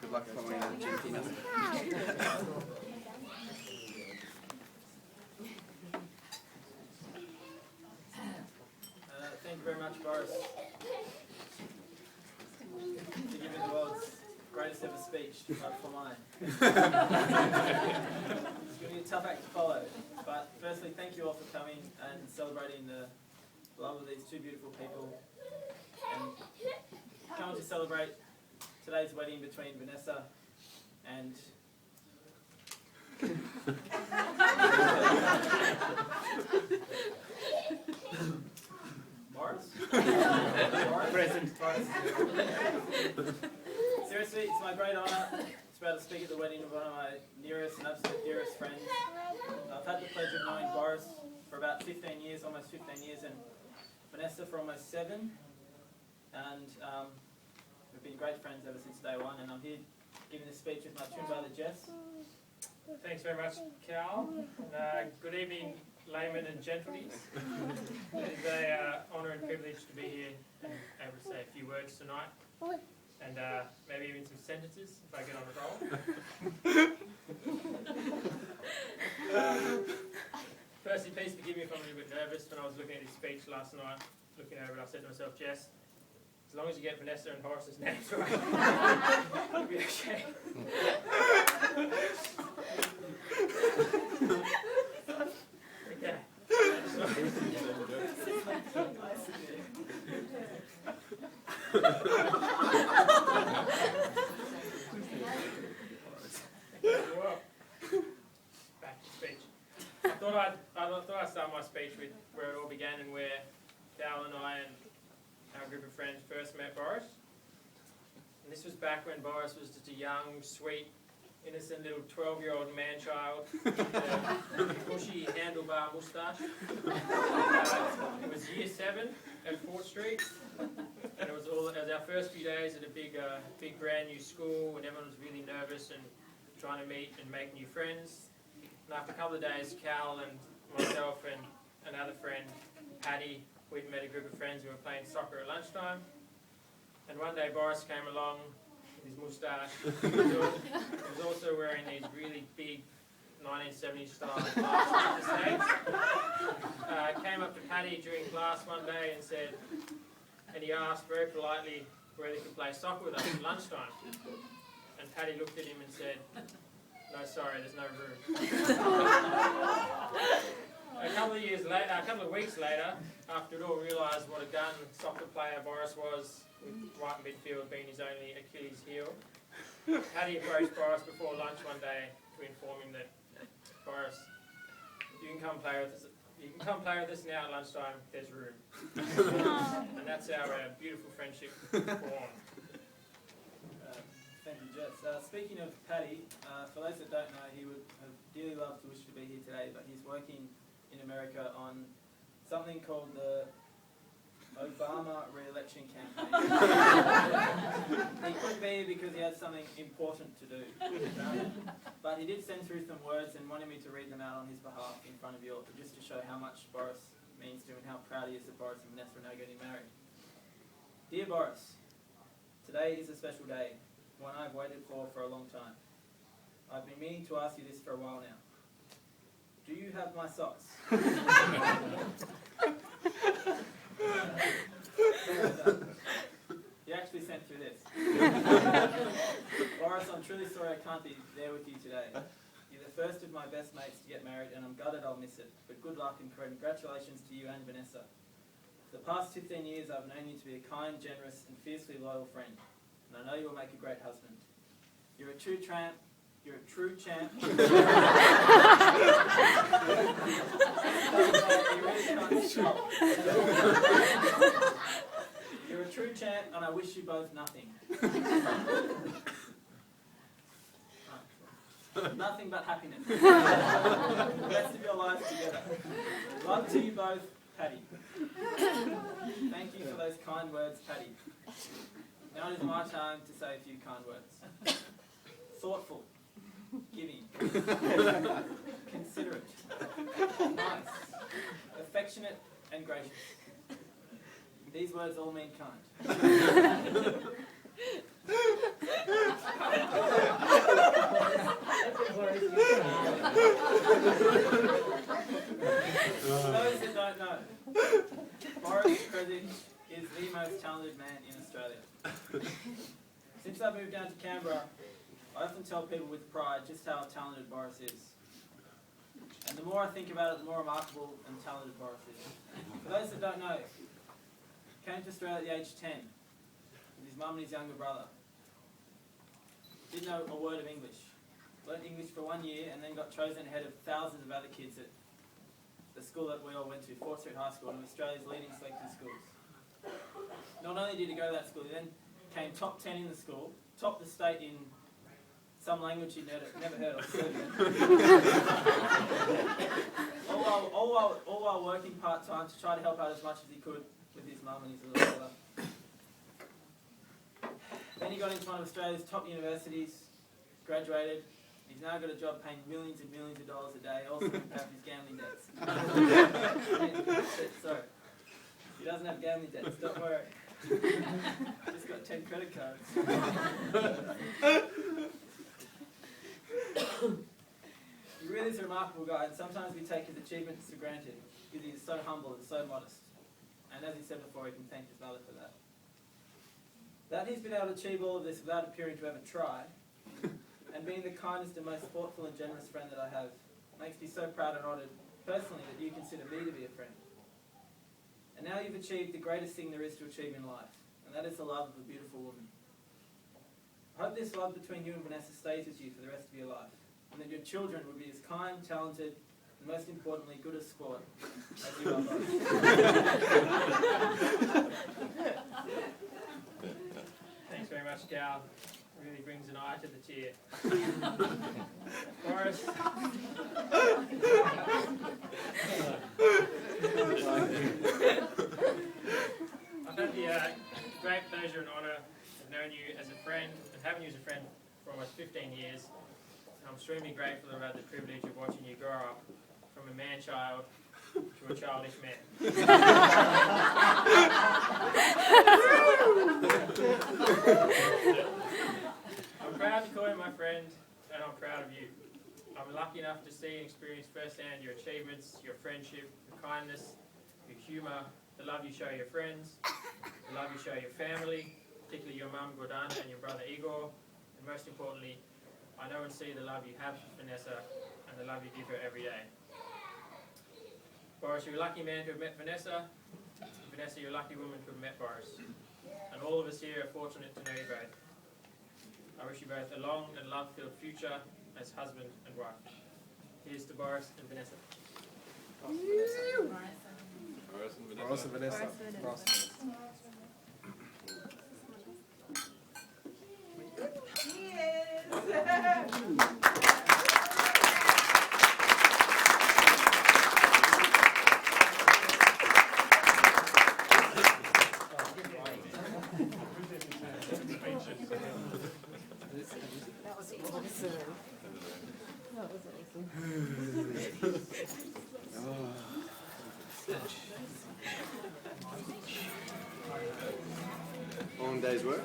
of luck following Argentina. Thank you very much, Boris, for giving the world's greatest ever speech right for mine. It's going to be a tough act to follow, but firstly, thank you all for coming and celebrating the love of these two beautiful people, and coming to celebrate today's wedding between Vanessa and Boris? Present. Seriously, it's my great honour to be able to speak at the wedding of one of my nearest and absolute dearest friends. I've had the pleasure of knowing Boris for about 15 years, almost 15 years, and Vanessa for almost 7. And we've been great friends ever since day one, and I'm here giving this speech with my twin brother Jess. Thanks very much, Cal. Good evening, laymen and gentlemen. It is an honour and privilege to be here and able to say a few words tonight, and maybe even some sentences if I get on a roll. Firstly, please forgive me if I'm a little bit nervous. When I was looking at his speech last night, looking over it, I said to myself, Jess, as long as you get Vanessa and Boris's names right, it'll be okay. Okay. Back to speech. I thought I'd start my speech with where it all began and where Cal and I and our group of friends first met Boris. And this was back when Boris was just a young, sweet, innocent little 12-year-old man-child with a bushy handlebar moustache. It was year 7 at Fort Street, and it was our first few days at a big brand new school, and everyone was really nervous and trying to meet and make new friends. And after a couple of days, Cal and myself and another friend, Paddy, we'd met a group of friends who were playing soccer at lunchtime. And one day Boris came along with his moustache. He was also wearing these really big 1970s style glasses to the States. Came up to Paddy during class one day and he asked very politely whether he could play soccer with us at lunchtime. And Paddy looked at him and said, "No, sorry, there's no room." A couple of weeks later, after it all realised what a gun soccer player Boris was, with right midfield being his only Achilles heel, Paddy approached Boris before lunch one day to inform him that, Boris, you can come play with us. You can come play with us now at lunchtime. There's room. And that's how our beautiful friendship formed. Thank you, Jess. Speaking of Paddy, for those that don't know, he would have dearly loved to wish to be here today, but he's working in America on something called the Obama re-election campaign. He couldn't be here because he had something important to do. But he did send through some words and wanted me to read them out on his behalf in front of you all, just to show how much Boris means to him and how proud he is that Boris and Vanessa are now getting married. Dear Boris, today is a special day, one I've waited for a long time. I've been meaning to ask you this for a while now. Do you have my socks? He actually sent through this. Boris, I'm truly sorry I can't be there with you today. You're the first of my best mates to get married, and I'm gutted I'll miss it. But good luck and congratulations to you and Vanessa. For the past 15 years, I've known you to be a kind, generous, and fiercely loyal friend, and I know you'll make a great husband. You're a true tramp. You're a true champ. You really can't stop. You're a true champ, and I wish you both nothing. Nothing but happiness. The rest of your lives together. Love to you both, Paddy. Thank you for those kind words, Paddy. Now it is my time to say a few kind words. Thoughtful. Giving. Considerate. Nice. Affectionate and gracious. These words all mean kind. Since I moved down to Canberra, I often tell people with pride just how talented Boris is. And the more I think about it, the more remarkable and talented Boris is. For those that don't know, he came to Australia at the age of 10 with his mum and his younger brother. Didn't know a word of English. Learned English for 1 year and then got chosen ahead of thousands of other kids at the school that we all went to, Fort Street High School, one of Australia's leading selected schools. Not only did he go to that school, he then came top 10 in the school, topped the state in some language he'd never heard of, Serbian. all while working part-time to try to help out as much as he could with his mum and his little brother. Then he got into one of Australia's top universities, graduated. He's now got a job paying millions and millions of dollars a day, also to pay off his gambling debts. Sorry. He doesn't have gambling debts, don't worry. Just got 10 credit cards. He really is a remarkable guy, and sometimes we take his achievements for granted because he is so humble and so modest. And as he said before, he can thank his mother for that. That he's been able to achieve all of this without appearing to ever try, and being the kindest and most thoughtful and generous friend that I have, makes me so proud and honoured personally that you consider me to be a friend. And now you've achieved the greatest thing there is to achieve in life, and that is the love of a beautiful woman. I hope this love between you and Vanessa stays with you for the rest of your life, and that your children will be as kind, talented, and most importantly, good as sport as you are both. Thanks very much, Cal. Really brings an eye to the tear. Boris. I've had the great pleasure and honour of knowing you as a friend and having you as a friend for almost 15 years. And I'm extremely grateful I've had the privilege of watching you grow up from a man-child to a childish man. I'm proud to call you my friend, and I'm proud of you. I'm lucky enough to see and experience firsthand your achievements, your friendship, your kindness, your humour, the love you show your friends, the love you show your family, particularly your mum Gordana and your brother Igor, and most importantly, I know and see the love you have for Vanessa and the love you give her every day. Boris, you're a lucky man to have met Vanessa. Vanessa, you're a lucky woman to have met Boris. And all of us here are fortunate to know you both. I wish you both a long and love-filled future as husband and wife. Here's to Boris and Vanessa. Boris and Vanessa. That was awesome. That was awesome. Long day's work.